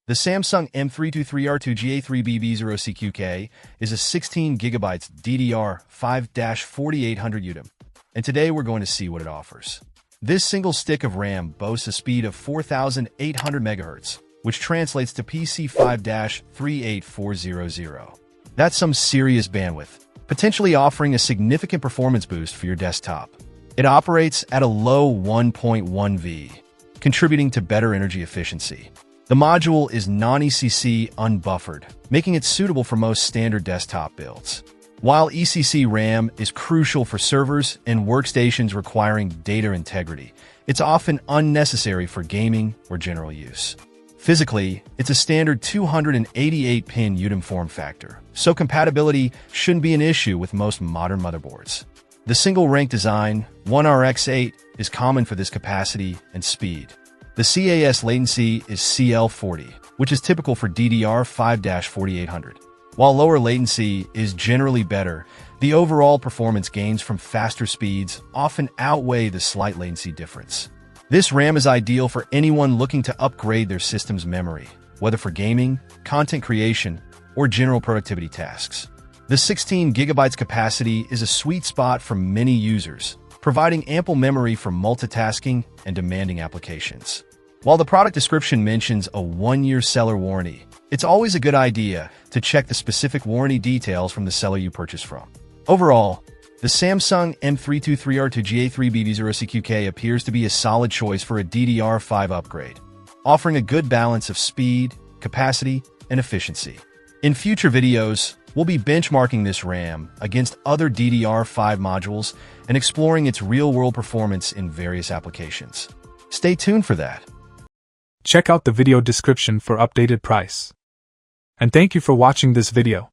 The Samsung M323R2GA3BB0-CQK is a 16GB DDR5-4800 UDIM, and today we're going to see what it offers. This single stick of RAM boasts a speed of 4,800 MHz, which translates to PC5-38400. That's some serious bandwidth, potentially offering a significant performance boost for your desktop. It operates at a low 1.1 V, contributing to better energy efficiency. The module is non-ECC unbuffered, making it suitable for most standard desktop builds. While ECC RAM is crucial for servers and workstations requiring data integrity, it's often unnecessary for gaming or general use. Physically, it's a standard 288-pin UDIM form factor, so compatibility shouldn't be an issue with most modern motherboards. The single-rank design, 1RX8, is common for this capacity and speed. The CAS latency is CL40, which is typical for DDR5-4800. While lower latency is generally better, the overall performance gains from faster speeds often outweigh the slight latency difference. This RAM is ideal for anyone looking to upgrade their system's memory, whether for gaming, content creation, or general productivity tasks. The 16GB capacity is a sweet spot for many users, providing ample memory for multitasking and demanding applications. While the product description mentions a 1-year seller warranty, it's always a good idea to check the specific warranty details from the seller you purchase from. Overall, the Samsung M323R2GA3BB0-CQK appears to be a solid choice for a DDR5 upgrade, offering a good balance of speed, capacity, and efficiency. In future videos, we'll be benchmarking this RAM against other DDR5 modules and exploring its real-world performance in various applications. Stay tuned for that. Check out the video description for updated price. And thank you for watching this video.